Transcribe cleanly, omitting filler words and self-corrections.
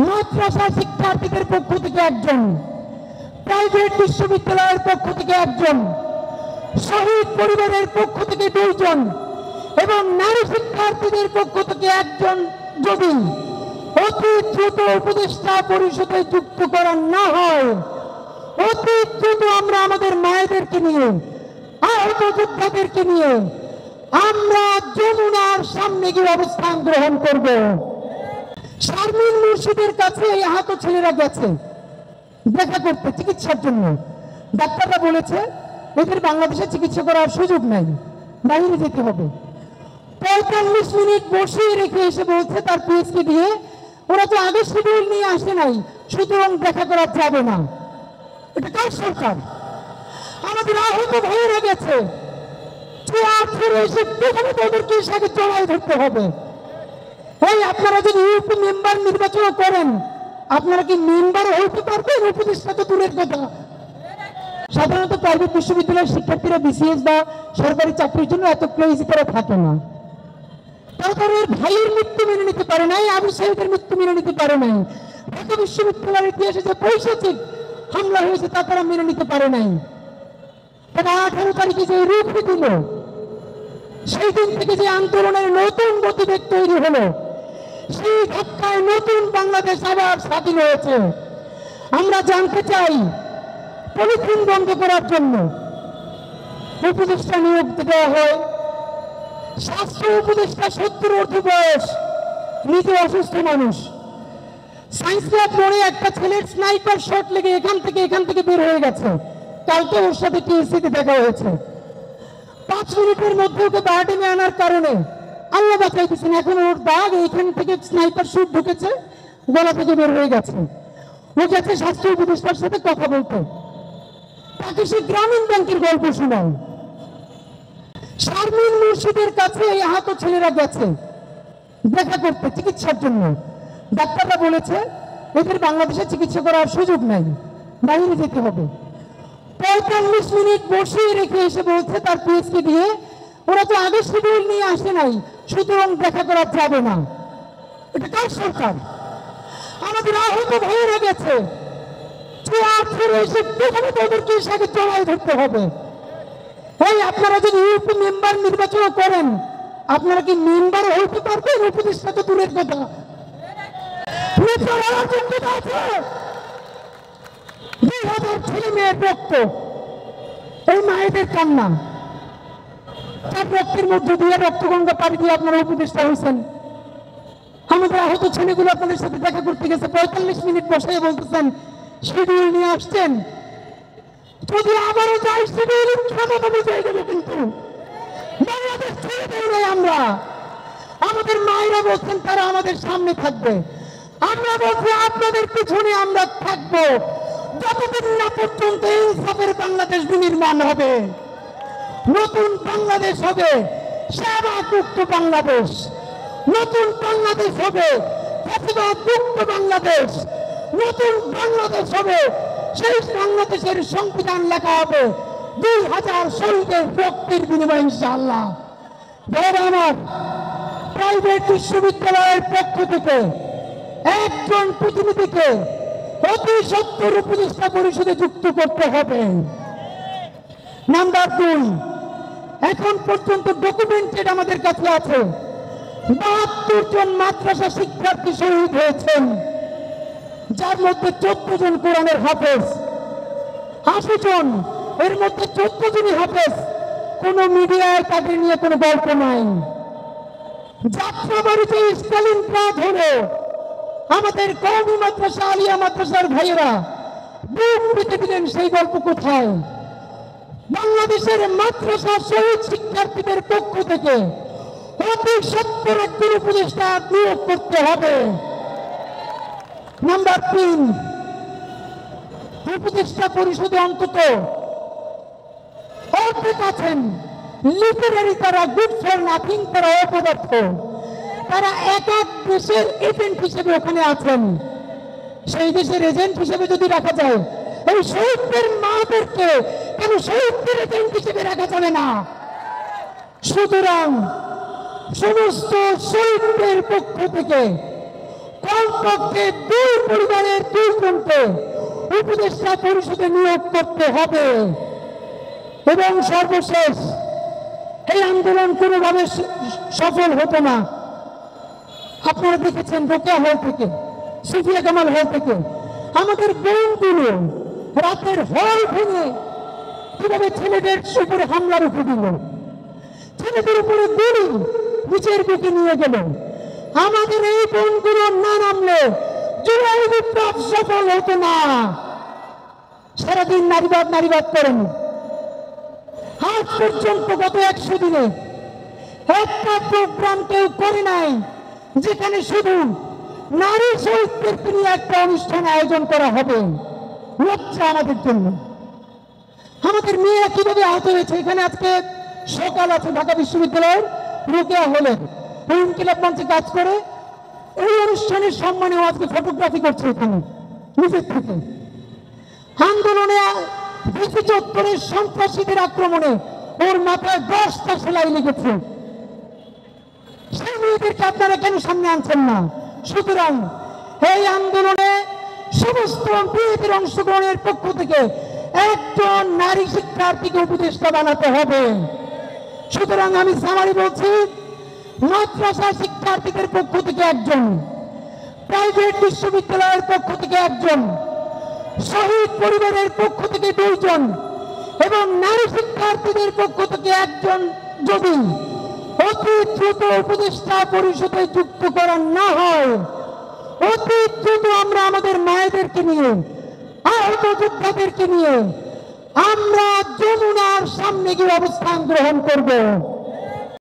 মাদ্রাসা শিক্ষার্থীদের পক্ষ থেকে একজন, প্রাইভেট বিশ্ববিদ্যালয়ের পক্ষ থেকে একজন, শহীদ পরিবারের পক্ষ থেকে 2 জন এবং নারী শিক্ষার্থীদের পক্ষ থেকে একজন যদি অতি দ্রুত উপদেষ্টা পরিষদে যুক্ত করা না হয়, অতি দ্রুত আমরা আমাদের মায়েদেরকে নিয়ে, আহত যোদ্ধাদেরকে নিয়ে আমরা যমুনার সামনে গিয়ে অবস্থান গ্রহণ করব। শারমিন মুর্শিদের কাছে এই আহত ছেলেরা গেছে দেখা করতে চিকিৎসার জন্য। ডাক্তাররা বলেছে এদের বাংলাদেশে চিকিৎসা করার সুযোগ নাই, বাইরে যেতে হবে। 45 মিনিট বসিয়ে রেখে এসে বলছে তার পিএসকে দিয়ে ওরা তো আগে শিডিউল নিয়ে আসে নাই, সুতরাং দেখা করা যাবে না। এটা কার সরকার? আমাদের আহত ভাইয়েরা গেছে, এসে প্রথমে তাদেরকে সাথে চড়াই ধরতে হবে। এই আপনারা যদি ইউপি মেম্বার নির্বাচন করেন, আপনারা কি মেম্বার হইতে পারবেন? উপদেষ্টা তো দূরের কথা। সাধারণত প্রাইভেট বিশ্ববিদ্যালয়ের শিক্ষার্থীরা বিসিএস বা সরকারি চাকরির জন্য এত ক্রেজি করে থাকে না। তারপরে ভাইয়ের মৃত্যু মেনে নিতে পারে নাই, আবু সাইদের মৃত্যু মেনে নিতে পারে নাই, ঢাকা বিশ্ববিদ্যালয়ের ইতিহাসে যে পৈশাচিক হামলা হয়েছে তা তারা মেনে নিতে পারে নাই। তারা 18 তারিখে যে রূপ দিল, সেই দিন থেকে যে আন্দোলনের নতুন গতিবেগ তৈরি হলো, সেই ধাক্কায় নতুন বাংলাদেশ আবার স্বাধীন হয়েছে। আমরা জানতে চাই পলিথিন বন্ধ করার জন্য উপদেষ্টা নিয়োগ দেওয়া হয়। স্বাস্থ্য উপদেষ্টা 70 ঊর্ধ্ব বয়স, নিজে অসুস্থ মানুষ। সায়েন্স ল্যাব মোড়ে একটা ছেলের স্নাইপার শট লেগে এখান থেকে বের হয়ে গেছে। কালকে ওর সাথে টিএসসিতে দেখা হয়েছে। 5 মিনিটের মধ্যে ওকে বায়োটিমে আনার কারণে আল্লাহ বাঁচাইতেছেন। এখন ওর দাগ এইখান থেকে স্নাইপার শুট ঢুকেছে, গলা থেকে বের হয়ে গেছে। ও গেছে স্বাস্থ্য উপদেষ্টার সাথে কথা বলতে, তাকে সে গ্রামীণ ব্যাংকের গল্প শোনায়। শারমিন মুর্শিদের কাছে এই আহত ছেলেরা গেছে দেখা করতে চিকিৎসার জন্য। ডাক্তাররা বলেছে এদের বাংলাদেশে চিকিৎসা করার সুযোগ নাই, বাইরে যেতে হবে। 45 মিনিট বসিয়ে রেখে এসে বলছে তার পিএসকে দিয়ে ওরা তো আগে শিডিউল নিয়ে আসে নাই, সুতরাং দেখা করা যাবে না। এটা কার সরকার? আমাদের আহত ভাইয়েরা গেছে, এসে প্রথমে তাদেরকে সাথে চড়াই ধরতে হবে। এই আপনারা যদি ইউপি মেম্বার নির্বাচন করেন, আপনারা কি মেম্বার হইতে পারবেন? উপদেষ্টা তো দূরের কথা। ছেলে মেয়ের রক্ত, এই মায়েদের কান্না, তার রক্তের মধ্যে দিয়ে রক্তগঙ্গা পাড়ি দিয়ে আপনারা উপদেষ্টা হয়েছেন। আমাদের আহত ছেলেগুলো আপনাদের সাথে দেখা করতে গেছে, 45 মিনিট বসে বলতেছেন শিডিউল নিয়ে আসছেন। যদি আবারও যাই শিডিউল ক্ষমতা বুঝাই দেবে, কিন্তু বাংলাদেশ ছেড়ে দেয় নাই আমরা। আমাদের মায়েরা বলছেন তারা আমাদের সামনে থাকবে, আমরা বলছি আপনাদের পিছনে আমরা থাকবো, যতদিন না পর্যন্ত ইনসাফের বাংলাদেশ বিনির্মাণ হবে। নতুন বাংলাদেশ হবে সেবামুক্ত বাংলাদেশ, নতুন বাংলাদেশ হবে মুক্ত বাংলাদেশ, নতুন বাংলাদেশ হবে সেই বাংলাদেশের সংবিধান লেখা হবে 2000 শহীদের রক্তের বিনিময়ে ইনশাআল্লাহ। আমার প্রাইভেট বিশ্ববিদ্যালয়ের পক্ষ থেকে একজন প্রতিনিধিকে অতি সত্তর উপদেষ্টা পরিষদে যুক্ত করতে হবে। নাম্বার 2, এখন পর্যন্ত ডকুমেন্টেড আমাদের কাছে আছে 72 জন মাদ্রাসা শিক্ষার্থী শহীদ হয়েছেন, যার মধ্যে 14 জন কোরআনের হাফেজ, 80 জন, এর মধ্যে 14 জনই হাফেজ। কোন মিডিয়ায় তাদের নিয়ে কোনো গল্প নাই। যাত্রাবাড়িতে স্টালিনগ্রাদ হলো আমাদের কওমি মাদ্রাসা আলিয়া মাদ্রাসার ভাইয়েরা বুক পেতে দিলেন, সেই গল্প কোথায়? বাংলাদেশের মাদ্রাসা শহীদ শিক্ষার্থীদের পক্ষ থেকে অতি সত্তর একজন উপদেষ্টা নিয়োগ করতে হবে। নাম্বার 3, উপদেষ্টা পরিষদে অন্তত অল্পে আছেন লিটারারি, তারা গুড ফর নাথিং, তারা অপদার্থ, তারা এক এক দেশের এজেন্ট হিসেবে ওখানে আছেন। সেই দেশের এজেন্ট হিসেবে যদি রাখা যায়, এই শহীদদের মাদেরকে কেন শহীদদের এজেন্ট হিসেবে রাখা যাবে না? সুতরাং সমস্ত শহীদদের পক্ষ থেকে কমপক্ষে 2 পরিবারের 2 জনকে উপদেষ্টা পরিষদে নিয়োগ করতে হবে। এবং সর্বশেষ, এই আন্দোলন কোনোভাবে সফল হতো না। আপনারা দেখেছেন রোকেয়া হল থেকে, সুফিয়া কামাল হল থেকে আমাদের বোনগুলো রাতের হল ভেঙে কিভাবে ছেলেদের উপরে হামলা রুখে দিল, ছেলেদের উপরে গুলি নিচের বুকে নিয়ে গেল। আমাদের এই বোনগুলো না নামলে জুলাই বিপ্লব সফল হতো না। সারাদিন নারীবাদ নারীবাদ করেন। আজ পর্যন্ত গত 100 দিনে একটা প্রোগ্রাম কেউ করে নাই যেখানে শুধু নারী শহীদদেরকে নিয়ে একটা অনুষ্ঠান আয়োজন করা হবে। লজ্জা আমাদের জন্য। আমাদের মেয়েরা কিভাবে আহত হয়েছে, এখানে আজকে সকাল আছে ঢাকা বিশ্ববিদ্যালয়ের রোকেয়া হলে ইনকিলাব মঞ্চে কাজ করে এই অনুষ্ঠানের সম্মানে আজকে ফটোগ্রাফি করছে এখানে নিজের থেকে। আন্দোলনে ভিসি চত্বরের সন্ত্রাসীদের আক্রমণে ওর মাথায় 10টা সেলাই লেগেছে। সেই মেয়েদেরকে আপনারা কেন সামনে আনছেন না? সুতরাং এই আন্দোলনে সমস্ত মেয়েদের অংশগ্রহণের পক্ষ থেকে একজন নারী শিক্ষার্থীকে উপদেষ্টা বানাতে হবে। সুতরাং আমি সামারি বলছি, মাদ্রাসা শিক্ষার্থীদের পক্ষ থেকে একজন, প্রাইভেট বিশ্ববিদ্যালয়ের পক্ষ থেকে একজন, শহীদ পরিবারের পক্ষ থেকে 2 জন এবং নারী শিক্ষার্থীদের পক্ষ থেকে একজন যদি অতি দ্রুত উপদেষ্টা পরিষদে যুক্ত করা না হয়, অতি দ্রুত আমরা আমাদের মায়েদেরকে নিয়ে, আহত যোদ্ধাদেরকে নিয়ে আমরা যমুনার সামনে গিয়ে অবস্থান গ্রহণ করব।